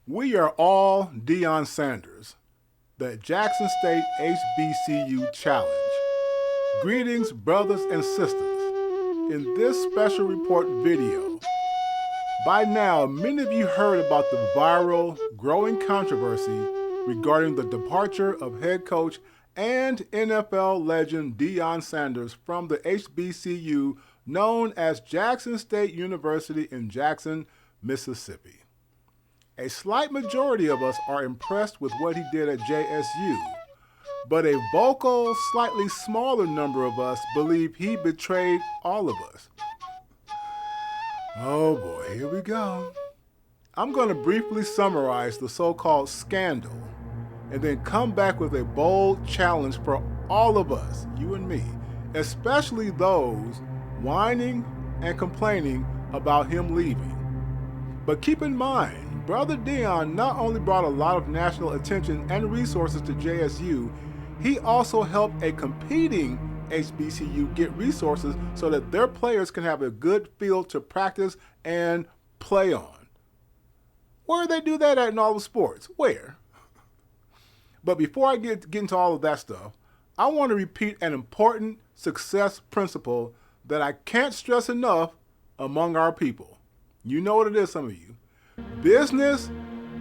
We are all Deion Sanders, the Jackson State HBCU Challenge. Greetings, brothers and sisters. In this special report video, by now, many of you heard about the viral, growing controversy regarding the departure of head coach and NFL legend Deion Sanders from the HBCU known as Jackson State University in Jackson, Mississippi. A slight majority of us are impressed with what he did at JSU, but a vocal, slightly smaller number of us believe he betrayed all of us. Oh boy, here we go. I'm going to briefly summarize the so-called scandal and then come back with a bold challenge for all of us, you and me, especially those whining and complaining about him leaving. But keep in mind, Brother Deion not only brought a lot of national attention and resources to JSU, he also helped a competing HBCU get resources so that their players can have a good field to practice and play on. Where do they do that at in all the sports? Where? But before I get into all of that stuff, I want to repeat an important success principle that I can't stress enough among our people. You know what it is, some of you. Business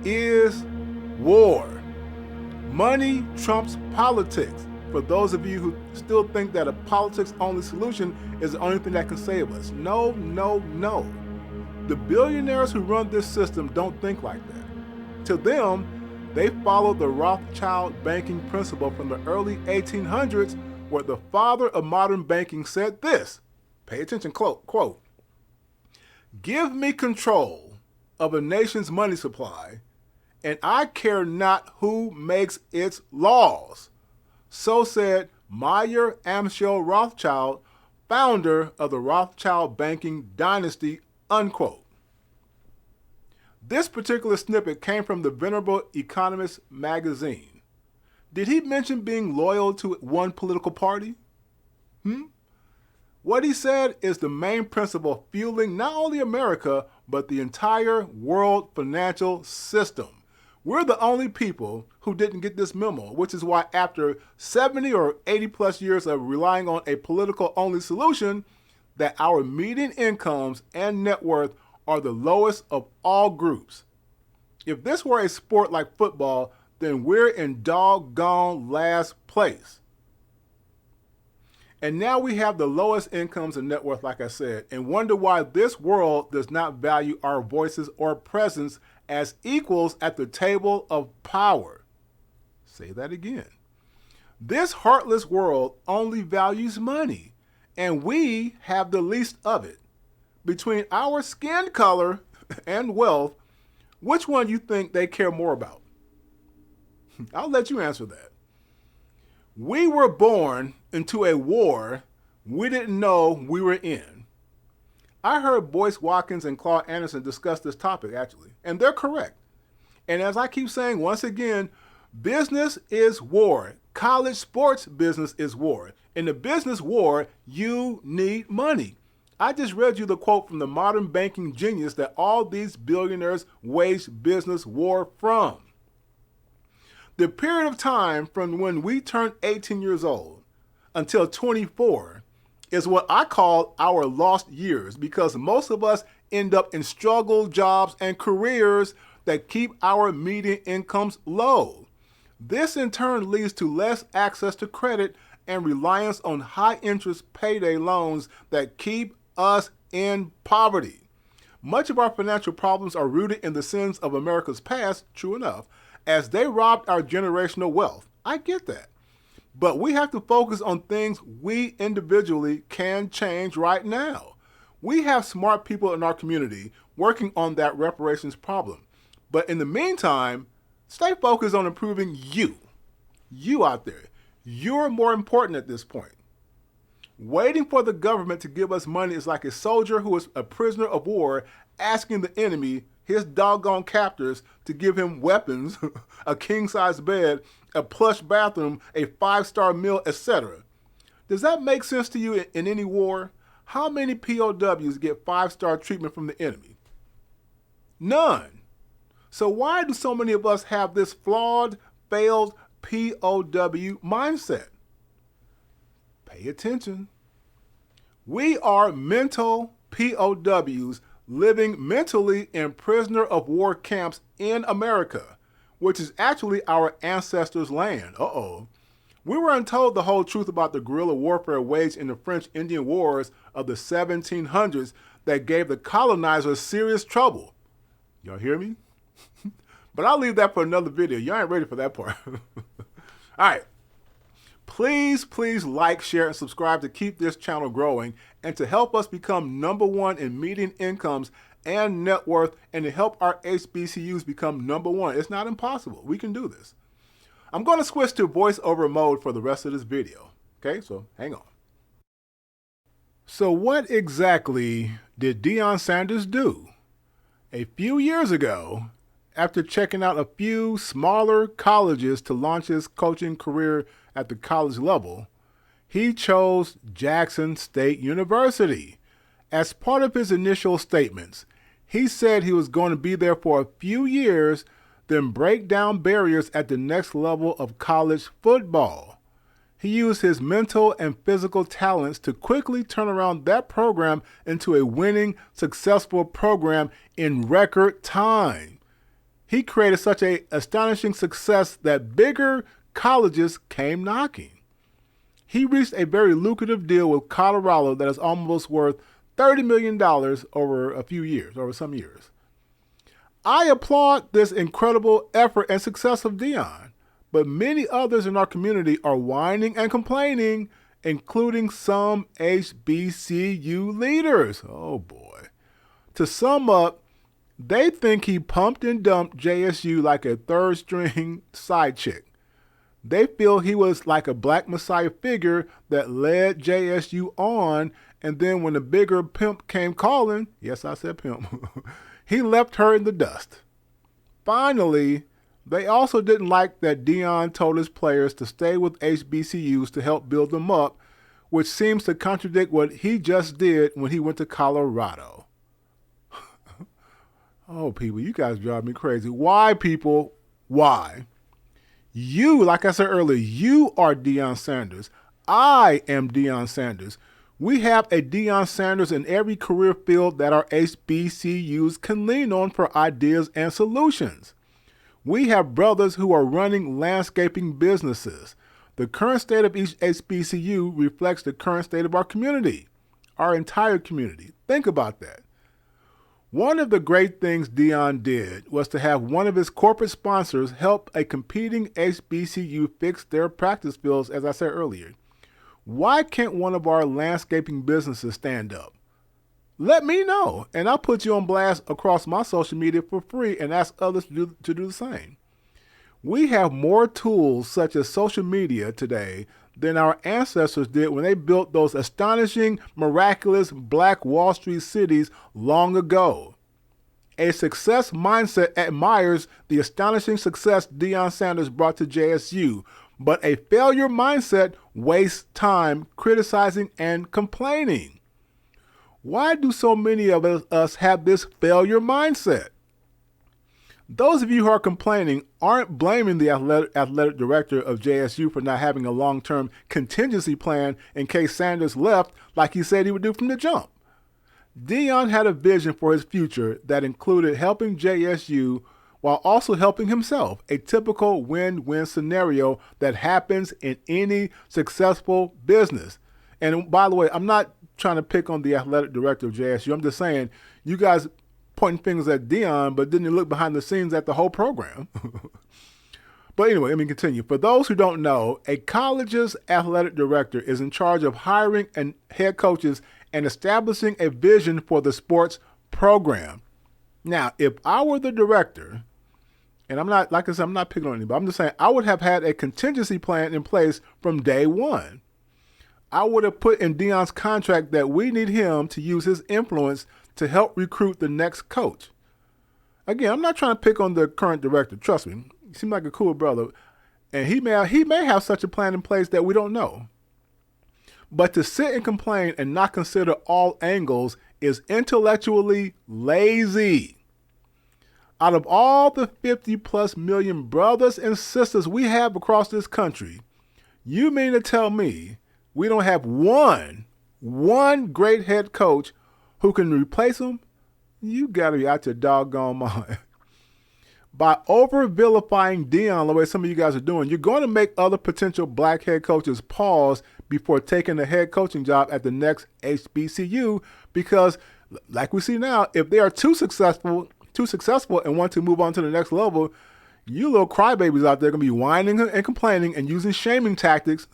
is war. Money trumps politics. For those of you who still think that a politics-only solution is the only thing that can save us. No, no, no. The billionaires who run this system don't think like that. To them, they follow the Rothschild banking principle from the early 1800s, where the father of modern banking said this, pay attention, quote, "Give me control of a nation's money supply, and I care not who makes its laws." So said Meyer Amschel Rothschild, founder of the Rothschild banking dynasty, unquote. This particular snippet came from the Venerable Economist magazine. Did he mention being loyal to one political party? What he said is the main principle fueling not only America, but the entire world financial system. We're the only people who didn't get this memo, which is why after 70 or 80 plus years of relying on a political only solution, that our median incomes and net worth are the lowest of all groups. If this were a sport like football, then we're in doggone last place. And now we have the lowest incomes and net worth, like I said, and wonder why this world does not value our voices or presence as equals at the table of power. Say that again. This heartless world only values money, and we have the least of it. Between our skin color and wealth, which one do you think they care more about? I'll let you answer that. We were born into a war we didn't know we were in. I heard Boyce Watkins and Claude Anderson discuss this topic, actually, and they're correct. And as I keep saying once again, business is war. College sports business is war. In the business war, you need money. I just read you the quote from the modern banking genius that all these billionaires wage business war from. The period of time from when we turned 18 years old until 24 is what I call our lost years, because most of us end up in struggle jobs and careers that keep our median incomes low. This in turn leads to less access to credit and reliance on high interest payday loans that keep us in poverty. Much of our financial problems are rooted in the sins of America's past, true enough, as they robbed our generational wealth. I get that. But we have to focus on things we individually can change right now. We have smart people in our community working on that reparations problem. But in the meantime, stay focused on improving you. You out there. You're more important at this point. Waiting for the government to give us money is like a soldier who is a prisoner of war asking the enemy, his doggone captors, to give him weapons, a king-size bed, a plush bathroom, a 5-star meal, etc. Does that make sense to you in any war? How many POWs get 5-star treatment from the enemy? None. So why do so many of us have this flawed, failed POW mindset? Pay attention. We are mental POWs living mentally in prisoner of war camps in America, which is actually our ancestors' land. We weren't told the whole truth about the guerrilla warfare waged in the French Indian Wars of the 1700s that gave the colonizers serious trouble. Y'all hear me? But I'll leave that for another video. Y'all ain't ready for that part. All right. Please like, share, and subscribe to keep this channel growing and to help us become #1 in median incomes and net worth and to help our HBCUs become #1. It's not impossible. We can do this. I'm going to switch to voiceover mode for the rest of this video. Okay, so hang on. So what exactly did Deion Sanders do? A few years ago, after checking out a few smaller colleges to launch his coaching career at the college level, he chose Jackson State University. As part of his initial statements, he said he was going to be there for a few years, then break down barriers at the next level of college football. He used his mental and physical talents to quickly turn around that program into a winning, successful program in record time. He created such an astonishing success that bigger colleges came knocking. He reached a very lucrative deal with Colorado that is almost worth $30 million over some years. I applaud this incredible effort and success of Deion, but many others in our community are whining and complaining, including some HBCU leaders. Oh boy. To sum up, they think he pumped and dumped JSU like a third-string side chick. They feel he was like a black messiah figure that led JSU on, and then when the bigger pimp came calling, yes, I said pimp, he left her in the dust. Finally, they also didn't like that Deion told his players to stay with HBCUs to help build them up, which seems to contradict what he just did when he went to Colorado. Oh, people, you guys drive me crazy. Why, people? Why? You, like I said earlier, you are Deion Sanders. I am Deion Sanders. We have a Deion Sanders in every career field that our HBCUs can lean on for ideas and solutions. We have brothers who are running landscaping businesses. The current state of each HBCU reflects the current state of our community, our entire community. Think about that. One of the great things Deion did was to have one of his corporate sponsors help a competing HBCU fix their practice fields, as I said earlier. Why can't one of our landscaping businesses stand up? Let me know, and I'll put you on blast across my social media for free and ask others to do the same. We have more tools such as social media today than our ancestors did when they built those astonishing, miraculous Black Wall Street cities long ago. A success mindset admires the astonishing success Deion Sanders brought to JSU, but a failure mindset wastes time criticizing and complaining. Why do so many of us have this failure mindset? Those of you who are complaining aren't blaming the athletic director of JSU for not having a long-term contingency plan in case Sanders left like he said he would do from the jump. Deion had a vision for his future that included helping JSU while also helping himself, a typical win-win scenario that happens in any successful business. And by the way, I'm not trying to pick on the athletic director of JSU. I'm just saying, you guys pointing fingers at Deion, but didn't look behind the scenes at the whole program. But anyway, let me continue. For those who don't know, a college's athletic director is in charge of hiring and head coaches and establishing a vision for the sports program. Now, if I were the director, and I'm not, like I said, I'm not picking on anybody, I'm just saying I would have had a contingency plan in place from day one. I would have put in Deion's contract that we need him to use his influence to help recruit the next coach. Again, I'm not trying to pick on the current director. Trust me, he seems like a cool brother, and he may have such a plan in place that we don't know. But to sit and complain and not consider all angles is intellectually lazy. Out of all the 50 plus million brothers and sisters we have across this country, you mean to tell me we don't have one great head coach who can replace him? You gotta be out your doggone mind. By over-vilifying Deion the way some of you guys are doing, you're going to make other potential black head coaches pause before taking a head coaching job at the next HBCU because, like we see now, if they are too successful and want to move on to the next level, you little crybabies out there are going to be whining and complaining and using shaming tactics.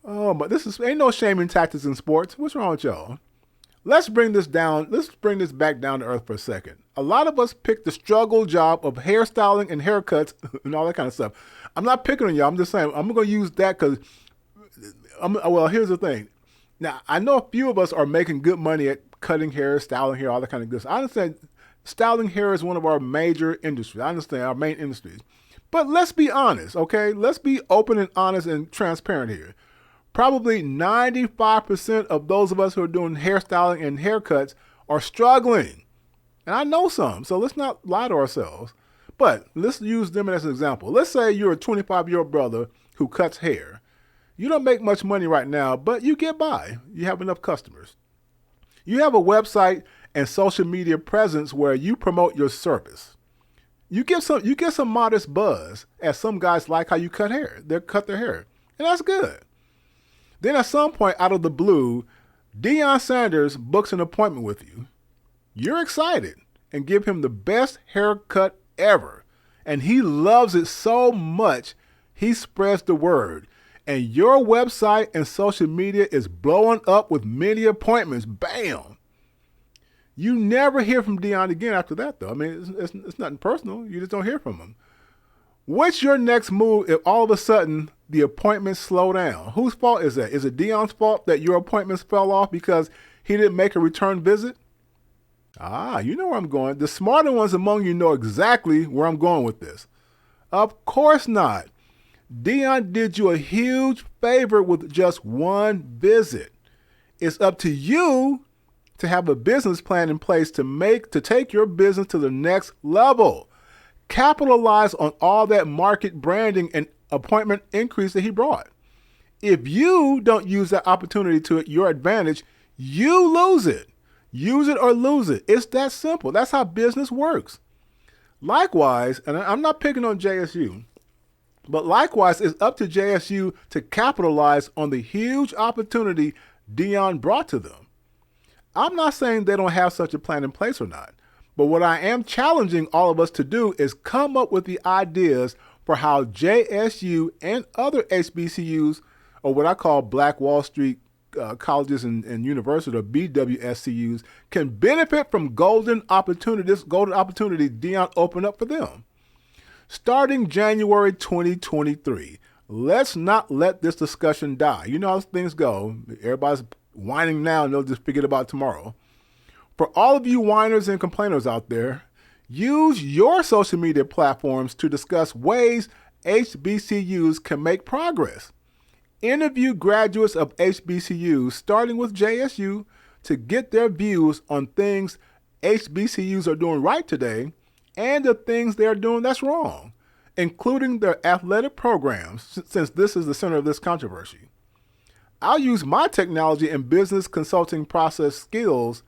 Oh, but ain't no shaming tactics in sports. What's wrong with y'all? Let's bring this back down to earth for a second. A lot of us pick the struggle job of hairstyling and haircuts and all that kind of stuff. I'm not picking on y'all. I'm just saying I'm going to use that because, well, here's the thing. Now, I know a few of us are making good money at cutting hair, styling hair, all that kind of good stuff. I understand styling hair is one of our major industries. I understand our main industries. But let's be honest, okay? Let's be open and honest and transparent here. Probably 95% of those of us who are doing hairstyling and haircuts are struggling. And I know some, so let's not lie to ourselves. But let's use them as an example. Let's say you're a 25-year-old brother who cuts hair. You don't make much money right now, but you get by. You have enough customers. You have a website and social media presence where you promote your service. You get some modest buzz, as some guys like how you cut hair. They cut their hair, and that's good. Then at some point out of the blue, Deion Sanders books an appointment with you. You're excited and give him the best haircut ever. And he loves it so much, he spreads the word. And your website and social media is blowing up with many appointments. Bam! You never hear from Deion again after that, though. I mean, it's nothing personal. You just don't hear from him. What's your next move if all of a sudden the appointments slow down? Whose fault is that? Is it Deion's fault that your appointments fell off because he didn't make a return visit? You know where I'm going. The smarter ones among you know exactly where I'm going with this. Of course not. Deion did you a huge favor with just one visit. It's up to you to have a business plan in place to take your business to the next level. Capitalize on all that market branding and appointment increase that he brought. If you don't use that opportunity to your advantage, you lose it. Use it or lose it. It's that simple. That's how business works. Likewise, and I'm not picking on JSU, but likewise, it's up to JSU to capitalize on the huge opportunity Deion brought to them. I'm not saying they don't have such a plan in place or not. But what I am challenging all of us to do is come up with the ideas for how JSU and other HBCUs, or what I call Black Wall Street colleges and universities, or BWSCUs, can benefit from golden opportunity Deion opened up for them. Starting January 2023, let's not let this discussion die. You know how things go. Everybody's whining now and they'll just forget about tomorrow. For all of you whiners and complainers out there, use your social media platforms to discuss ways HBCUs can make progress. Interview graduates of HBCUs, starting with JSU, to get their views on things HBCUs are doing right today and the things they're doing that's wrong, including their athletic programs, since this is the center of this controversy. I'll use my technology and business consulting process skills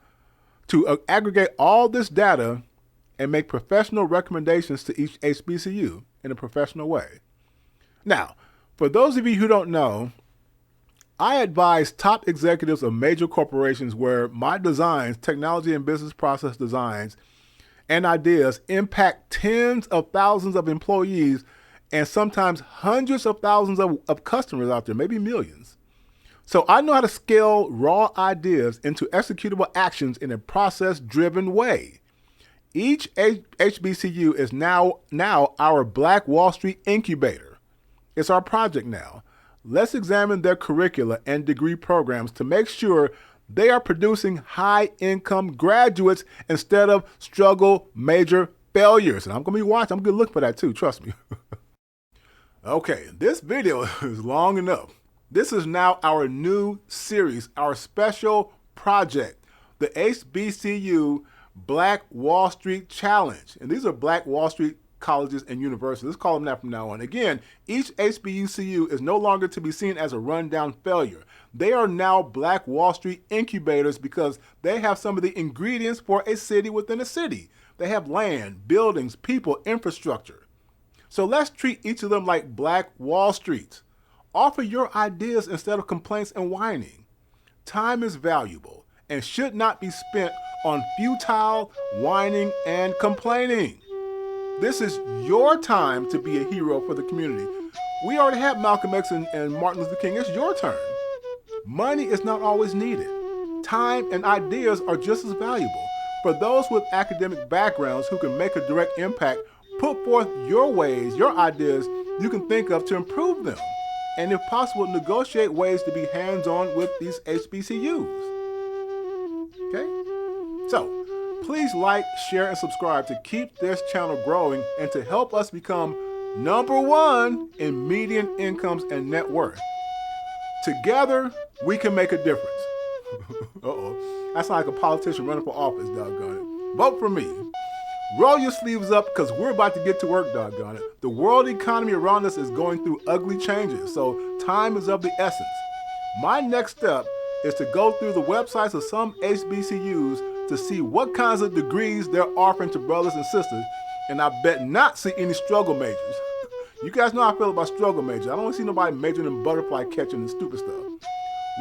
to aggregate all this data and make professional recommendations to each HBCU in a professional way. Now, for those of you who don't know, I advise top executives of major corporations where my designs, technology and business process designs, and ideas impact tens of thousands of employees and sometimes hundreds of thousands of customers out there, maybe millions. So I know how to scale raw ideas into executable actions in a process-driven way. Each HBCU is now our Black Wall Street incubator. It's our project now. Let's examine their curricula and degree programs to make sure they are producing high-income graduates instead of struggle major failures. And I'm going to be watching. I'm going to look for that too, trust me. Okay, this video is long enough. This is now our new series, our special project, the HBCU Black Wall Street Challenge. And these are Black Wall Street colleges and universities. Let's call them that from now on. Again, each HBCU is no longer to be seen as a rundown failure. They are now Black Wall Street incubators because they have some of the ingredients for a city within a city. They have land, buildings, people, infrastructure. So let's treat each of them like Black Wall Streets. Offer your ideas instead of complaints and whining. Time is valuable and should not be spent on futile whining and complaining. This is your time to be a hero for the community. We already had Malcolm X and Martin Luther King. It's your turn. Money is not always needed. Time and ideas are just as valuable. For those with academic backgrounds who can make a direct impact, put forth your ways, your ideas you can think of to improve them. And if possible, negotiate ways to be hands-on with these HBCUs. Okay? So, please like, share, and subscribe to keep this channel growing and to help us become #1 in median incomes and net worth. Together, we can make a difference. Uh-oh. That's like a politician running for office, doggone it. Vote for me. Roll your sleeves up because we're about to get to work, doggone it. The world economy around us is going through ugly changes, so time is of the essence. My next step is to go through the websites of some HBCUs to see what kinds of degrees they're offering to brothers and sisters, and I bet not see any struggle majors. You guys know how I feel about struggle majors. I don't see nobody majoring in butterfly catching and stupid stuff.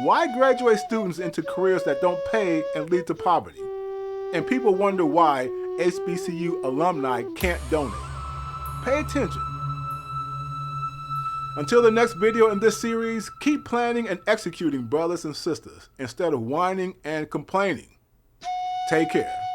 Why graduate students into careers that don't pay and lead to poverty? And people wonder why HBCU alumni can't donate. Pay attention. Until the next video in this series, keep planning and executing, brothers and sisters, instead of whining and complaining. Take care.